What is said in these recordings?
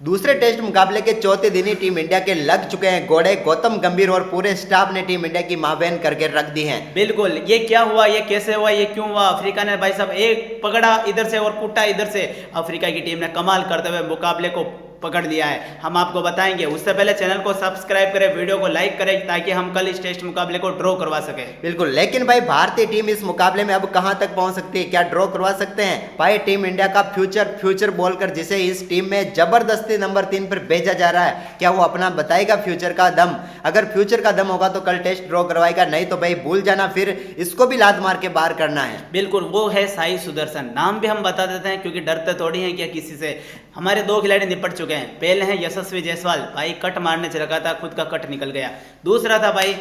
दूसरे टेस्ट मुकाबले के चौथे दिन ही टीम इंडिया के लग चुके हैं घोड़े। गौतम गंभीर और पूरे स्टाफ ने टीम इंडिया की मां बहन करके रख दी है। बिल्कुल, ये क्या हुआ, ये कैसे हुआ, ये क्यों हुआ? अफ्रीका ने भाई साहब एक पकड़ा इधर से और कुटा इधर से। अफ्रीका की टीम ने कमाल करते हुए मुकाबले को पकड़ लिया है, हम आपको बताएंगे। उससे पहले चैनल को सब्सक्राइब करें, वीडियो को लाइक करें ताकि हम कल इस टेस्ट मुकाबले को ड्रॉ करवा सके। बिल्कुल, लेकिन भाई भारतीय टीम इस मुकाबले में अब कहां तक पहुंच सकती है? क्या ड्रॉ करवा सकते हैं? भाई टीम इंडिया का फ्यूचर बॉलर जिसे इस टीम में जबरदस्ती नंबर 3 पर भेजा जा रहा है, क्या वो अपना बताएगा फ्यूचर का दम? अगर फ्यूचर का दम होगा तो कल टेस्ट ड्रॉ करवाएगा, नहीं तो भाई भूल जाना, फिर इसको भी लात मार के बाहर करना है। बिल्कुल, वो है साई सुदर्शन। नाम भी हम बता देते हैं क्योंकि डरते थोड़ी हैं क्या किसी से। हमारे दो खिलाड़ी निपट चुके हैं। पहले हैं यशस्वी जायसवाल, भाई कट मारने से लगा था, खुद का कट निकल गया। दूसरा था भाई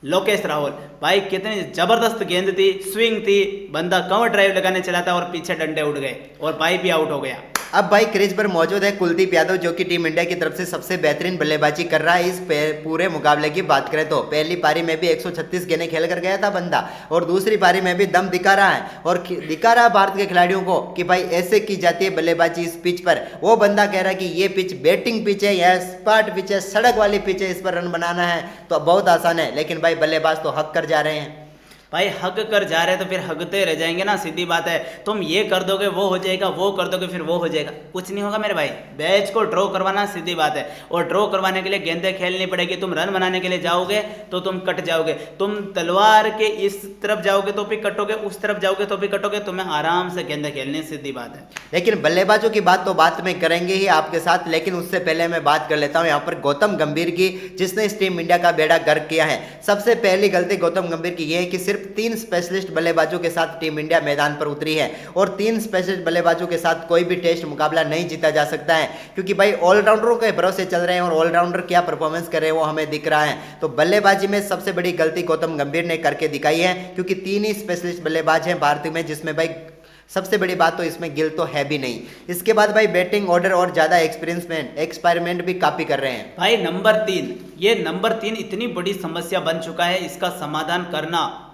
लोकेश राहुल, भाई कितनी जबरदस्त गेंद थी, स्विंग थी, बंदा कवर ड्राइव लगाने चला था और पीछे डंडे उड़ गए और भाई भी आउट हो गया। अब भाई क्रीज पर मौजूद है कुलदीप यादव, जो कि टीम इंडिया की तरफ से सबसे बेहतरीन बल्लेबाजी कर रहा है। इस पूरे मुकाबले की बात करें तो पहली पारी में भी 136 गेंदें खेल कर गया था बंदा, और दूसरी पारी में भी दम दिखा रहा है और दिखा रहा है भारत के खिलाड़ियों को कि भाई ऐसे की जाती है बल्लेबाजी इस पिच पर। वो बंदा कह रहा है कि ये पिच बैटिंग पिच है या स्पाट पिच है, सड़क वाली पिच है, इस पर रन बनाना है तो बहुत आसान है। लेकिन भाई बल्लेबाज तो हक कर जा रहे हैं। भाई हक कर जा रहे हैं तो फिर हकते रह जाएंगे ना, सीधी बात है। तुम ये कर दोगे वो हो जाएगा, वो कर दोगे फिर वो हो जाएगा, कुछ नहीं होगा मेरे भाई। मैच को ड्रॉ करवाना सीधी बात है, और ड्रॉ करवाने के लिए गेंदें खेलनी पड़ेगी। तुम रन बनाने के लिए जाओगे तो तुम कट जाओगे, तुम तलवार के इस तरफ जाओगे तो भी कटोगे, उस तरफ जाओगे तो भी कटोगे, तुम्हें आराम से गेंदें खेलनी, सीधी बात है। लेकिन बल्लेबाजों की बात तो बात में करेंगे ही आपके साथ, लेकिन उससे पहले मैं बात कर लेता हूं यहाँ पर गौतम गंभीर की, जिसने इस टीम इंडिया का बेड़ा गर्क किया है। सबसे पहली गलती गौतम गंभीर की यह है कि सिर्फ 3 स्पेशलिस्ट बल्लेबाजों के साथ टीम इंडिया मैदान पर उतरी है, और 3 स्पेशलिस्ट बल्लेबाजों के साथ कोई भी टेस्ट मुकाबला नहीं जीता जा सकता है, क्योंकि भाई ऑलराउंडरों के भरोसे चल रहे हैं और ऑलराउंडर क्या परफॉर्मेंस कर रहे हैं वो हमें दिख रहा है। तो बल्लेबाजी में सबसे बड़ी गलती गौतम गंभीर ने करके दिखाई है, क्योंकि 3 ही स्पेशलिस्ट बल्लेबाज हैं भारत में, जिसमें भाई सबसे बड़ी बात तो इसमें गिल तो है भी नहीं। इसके बाद भाई बैटिंग ऑर्डर और ज्यादा एक्सपेरिमेंट भी काफी कर रहे हैं। भाई नंबर 3, ये नंबर 3 इतनी बड़ी समस्या बन चुका है, इसका समाधान करना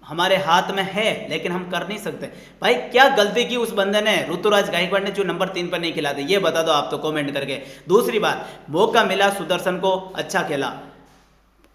हमारे हाथ में है, लेकिन हम कर नहीं सकते। भाई क्या गलती की उस बंदे ने, ऋतुराज गायकवाड़ ने, जो नंबर 3 पर नहीं खिलाते? ये बता दो आप तो कमेंट करके। दूसरी बात, मौका मिला सुदर्शन को, अच्छा खेला,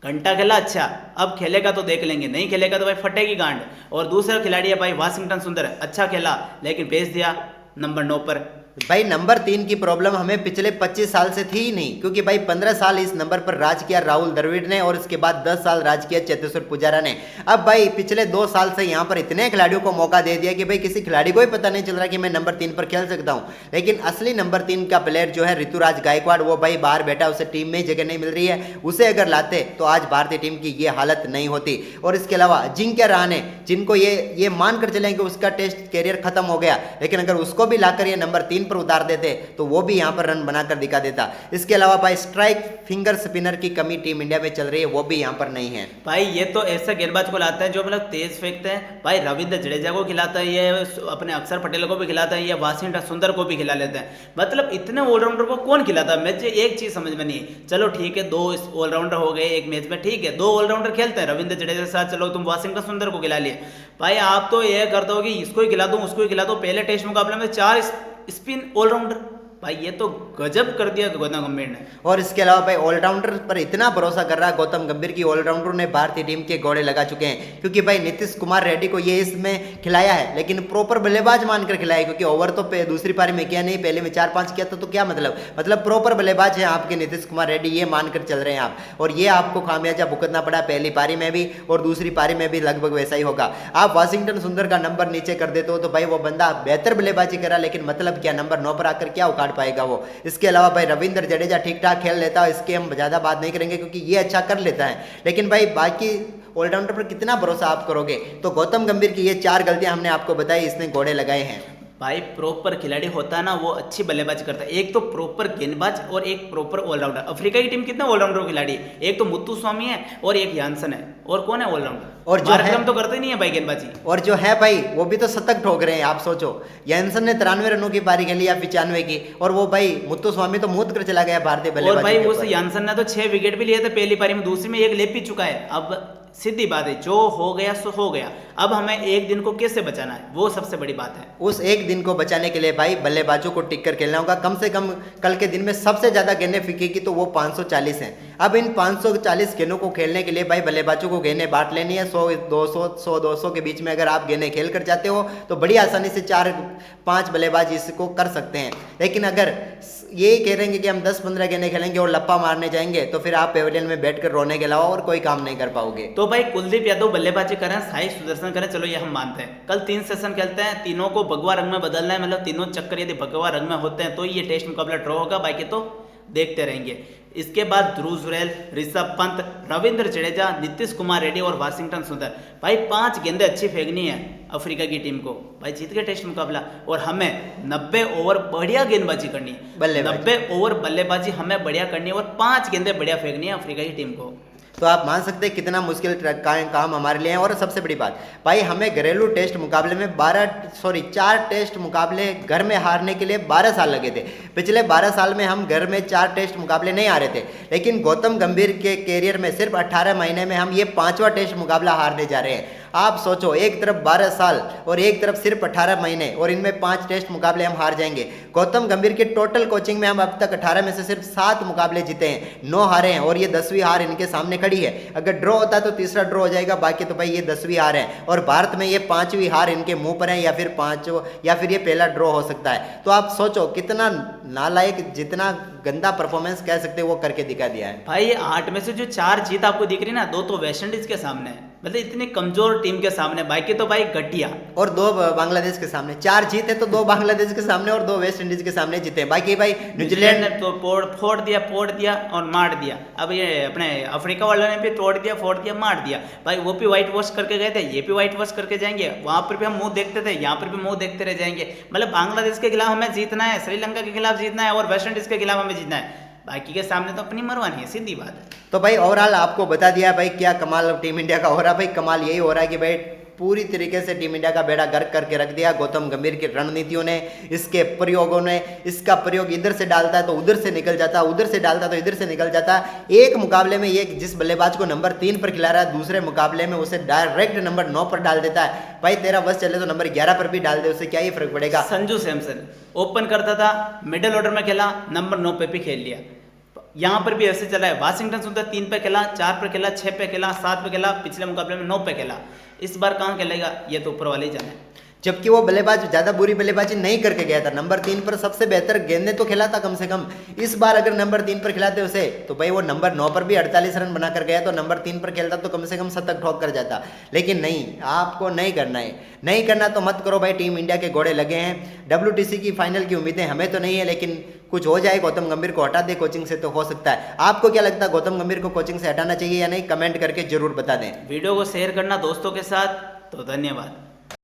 घंटा खेला अच्छा, अब खेलेगा तो देख लेंगे, नहीं खेलेगा तो भाई फटेगी गांड। और दूसरा खिलाड़ी है भाई वाशिंगटन सुंदर, अच्छा खेला लेकिन भेज दिया नंबर 9 पर। भाई नंबर 3 की प्रॉब्लम हमें पिछले 25 साल से थी ही नहीं, क्योंकि भाई 15 साल इस नंबर पर राज किया राहुल द्रविड़ ने, और इसके बाद 10 साल राज किया चेतेश्वर पुजारा ने। अब भाई पिछले 2 साल से यहाँ पर इतने खिलाड़ियों को मौका दे दिया कि भाई किसी खिलाड़ी को ही पता नहीं चल रहा कि मैं नंबर 3 पर खेल सकता हूँ। लेकिन असली नंबर 3 का प्लेयर जो है ऋतुराज गायकवाड़, वो भाई बाहर बैठा, उसे टीम में जगह नहीं मिल रही है। उसे अगर लाते तो आज भारतीय टीम की ये हालत नहीं होती। और इसके अलावा अजिंक्य रहाणे, जिनको ये मानकर चलें कि उसका टेस्ट कैरियर खत्म हो गया, लेकिन अगर उसको भी लाकर ये नंबर 3 पर उतार देते तो वो भी यहां पर रन बनाकर दिखा देता। इसके अलावा भाई स्ट्राइक फिंगर स्पिनर की कमी टीम इंडिया में चल रही है, वो भी यहां पर नहीं है। भाई ये तो ऐसे गेंदबाज को लाता है जो मतलब तेज फेंकते हैं। भाई रविंद्र जडेजा को खिलाता है, ये अपने अक्षर पटेल को भी खिलाता है, ये वाशिंगटन सुंदर को भी खिला लेते हैं। मतलब इतने ऑलराउंडर को कौन खिलाता है? मुझे एक चीज समझ में नहीं। चलो ठीक है, 2 ऑलराउंडर हो गए एक मैच में, ठीक है, 2 ऑलराउंडर खेलते हैं रविंद्र जडेजा के साथ, चलो तुम वाशिंगटन सुंदर को खिला लिए। भाई आप तो ये करते हो कि इसको ही खिला दो उसको ही खिला दो। पहले टेस्ट मुकाबले में 4 स्पिन ऑलराउंडर, भाई ये तो गजब कर दिया गौतम गंभीर ने। और इसके अलावा भाई ऑलराउंडर पर इतना भरोसा कर रहा है गौतम गंभीर की, ऑलराउंडर ने भारतीय टीम के घोड़े लगा चुके हैं, क्योंकि भाई नीतीश कुमार रेड्डी को ये इसमें खिलाया है, लेकिन प्रॉपर बल्लेबाज मानकर खिलाया, क्योंकि ओवर तो दूसरी पारी में किया नहीं, पहले में 4-5 किया था, तो क्या मतलब प्रॉपर बल्लेबाज है आपके नीतीश कुमार रेड्डी, ये मानकर चल रहे हैं आप, और ये आपको खामियाजा भुगतना पड़ा पहली पारी में भी और दूसरी पारी में भी लगभग वैसा ही होगा। आप वाशिंगटन सुंदर का नंबर नीचे कर देते हो तो भाई वो बंदा बेहतर बल्लेबाजी करा, लेकिन मतलब क्या, नंबर 9 पर आकर क्या उखाड़ पाएगा वो। इसके अलावा भाई रविंद्र जडेजा ठीक ठाक खेल लेता है, इसके हम ज़्यादा बात नहीं करेंगे क्योंकि ये अच्छा कर लेता है, लेकिन भाई बाकी ऑलराउंडर पर कितना भरोसा आप करोगे? तो गौतम गंभीर की ये 4 गलतियां हमने आपको बताई, इसने घोड़े लगाए हैं। भाई प्रॉपर खिलाड़ी होता है ना, वो अच्छी बल्लेबाजी करता है। एक तो प्रॉपर गेंदबाज और एक प्रॉपर ऑलराउंडर। अफ्रीका की टीम कितने ऑलराउंडर खिलाड़ी है? एक तो मुत्तु स्वामी है और एक यानसन है, और कौन है ऑलराउंडर? और जो है तो करते नहीं है भाई गेंदबाजी। और जो है भाई वो भी तो शतक ठोक रहे हैं। आप सोचो, यानसन ने 93 रनों की पारी खेली या 95 की, और वो भाई मुत्तु स्वामी तो मूत कर चला गया भारतीय बल्लेबाजी। और भाई उस यानसन ने तो 6 विकेट भी लिए थे पहली पारी में, दूसरी में 1 ले भी चुका है। अब सीधी बात है, जो हो गया सो हो गया। अब हमें एक दिन को कैसे बचाना है, वो सबसे बड़ी बात है। उस एक दिन को बचाने के लिए भाई बल्लेबाजों को टिक कर खेलना होगा। कम से कम कल के दिन में सबसे ज़्यादा गेंदें फेंकेगी तो वो 540 हैं। अब इन 540 गेंदों को खेलने के लिए भाई बल्लेबाजों को गेंदें बांट लेनी है। 100-200 के बीच में अगर आप गेंदें खेल कर जाते हो तो बड़ी आसानी से 4-5 बल्लेबाज इसको कर सकते हैं। लेकिन अगर ये कह रहे हैं कि हम 10-15 गेंदें खेलेंगे और लप्पा मारने जाएंगे तो फिर आप पेविलियन में बैठकर रोने के अलावा और कोई काम नहीं कर पाओगे। तो भाई कुलदीप यादव बल्लेबाजी करें, साई सुदर्शन करें, चलो ये हम मानते हैं। कल 3 सेशन खेलते हैं, तीनों को भगवा रंग में बदलना है, मतलब तीनों चक्कर यदि भगवा रंग में होते हैं तो ये टेस्ट मुकाबला ड्रॉ होगा, बाकी तो देखते रहेंगे। इसके बाद ध्रुव जुरैल, ऋषभ पंत, रविंद्र जडेजा, नीतीश कुमार रेड्डी और वाशिंगटन सुंदर। भाई 5 गेंदें अच्छी फेंकनी है अफ्रीका की टीम को, भाई जीत गए टेस्ट मुकाबला। और हमें 90 ओवर बढ़िया गेंदबाजी करनी है, 90 ओवर बल्लेबाजी हमें बढ़िया करनी है और 5 गेंदें बढ़िया फेंकनी है अफ्रीका की टीम को। तो आप मान सकते हैं कितना मुश्किल काम हमारे लिए है। और सबसे बड़ी बात भाई, हमें घरेलू टेस्ट मुकाबले में 4 टेस्ट मुकाबले घर में हारने के लिए 12 साल लगे थे। पिछले 12 साल में हम घर में 4 टेस्ट मुकाबले नहीं हारे थे, लेकिन गौतम गंभीर के कैरियर में सिर्फ 18 महीने में हम ये 5वां टेस्ट मुकाबला हारने जा रहे हैं। आप सोचो, एक तरफ 12 साल और एक तरफ सिर्फ 18 महीने और इनमें 5 टेस्ट मुकाबले हम हार जाएंगे। गौतम गंभीर के टोटल कोचिंग में हम अब तक 18 में से सिर्फ 7 मुकाबले जीते हैं, 9 हारे हैं और ये 10वीं हार इनके सामने खड़ी है। अगर ड्रॉ होता है तो तीसरा ड्रॉ हो जाएगा, बाकी तो भाई ये 10वीं हार है और भारत में ये 5वीं हार इनके मुंह पर है, या फिर ये पहला ड्रॉ हो सकता है। तो आप सोचो कितना नालायक, जितना गंदा परफॉर्मेंस कह सकते हैं वो करके दिखा दिया है। भाई ये 8 में से जो 4 जीत आपको दिख रही ना, 2 तो वेस्ट इंडीज के सामने है, मतलब इतनी कमजोर टीम के सामने, बाकी तो भाई घटिया। और 2 बांग्लादेश के सामने। 4 जीते तो 2 बांग्लादेश के सामने और 2 वेस्ट इंडीज के सामने जीते। बाकी भाई न्यूजीलैंड ने तो फोड़ दिया और मार दिया। अब ये अपने अफ्रीका वालों ने भी तोड़ दिया, फोड़ दिया, मार दिया। भाई वो भी व्हाइट वॉश करके गए थे, ये भी व्हाइट वॉश करके जाएंगे। वहां पर भी हम मुंह देखते थे, यहाँ पर भी मुंह देखते रह जाएंगे। मतलब बांग्लादेश के खिलाफ हमें जीतना है, श्रीलंका के खिलाफ जीतना है और वेस्ट इंडीज के खिलाफ हमें जीतना है, बाकी के सामने तो अपनी मरवानी है, सीधी बात है। तो भाई ओवरऑल आपको बता दिया भाई क्या कमाल टीम इंडिया का हो रहा है। भाई कमाल यही हो रहा है कि भाई पूरी तरीके से टीम इंडिया का बेड़ा गर्क करके रख दिया गौतम गंभीर की रणनीतियों ने, इसके प्रयोगों ने। इसका प्रयोग इधर से डालता है तो उधर से निकल जाता, उधर से डालता तो इधर से निकल जाता। एक मुकाबले में ये जिस बल्लेबाज को नंबर 3 पर खिला रहा है, दूसरे मुकाबले में उसे डायरेक्ट नंबर 9 पर डाल देता है। भाई तेरा बस चले तो नंबर 11 पर भी डाल दे, उससे क्या ही फर्क पड़ेगा। संजू सैमसन ओपन करता था, मिडिल ऑर्डर में खेला, नंबर 9 पे भी खेल लिया। यहाँ पर भी ऐसे चला है। वाशिंगटन सुंदर 3 पे खेला, 4 पे खेला, 6 पे खेला, 7 पे खेला, पिछले मुकाबले में 9 पे खेला। इस बार कहाँ खेलेगा ये तो ऊपर वाले ही जाने। जबकि वो बल्लेबाज ज़्यादा बुरी बल्लेबाजी नहीं करके गया था, नंबर 3 पर सबसे बेहतर गेंदें तो खिला था कम से कम। इस बार अगर नंबर 3 पर खिलाते उसे तो भाई वो नंबर 9 पर भी 48 रन बनाकर गया, तो नंबर 3 पर खेलता तो कम से कम शतक ठोक कर जाता। लेकिन नहीं, आपको नहीं करना है, नहीं करना तो मत करो भाई। टीम इंडिया के घोड़े लगे हैं। WTC की फाइनल की उम्मीदें हमें तो नहीं है, लेकिन कुछ हो जाए, गौतम गंभीर को हटा दे कोचिंग से तो हो सकता है। आपको क्या लगता है, गौतम गंभीर को कोचिंग से हटाना चाहिए या नहीं? कमेंट करके जरूर बता दें। वीडियो को शेयर करना दोस्तों के साथ। तो धन्यवाद।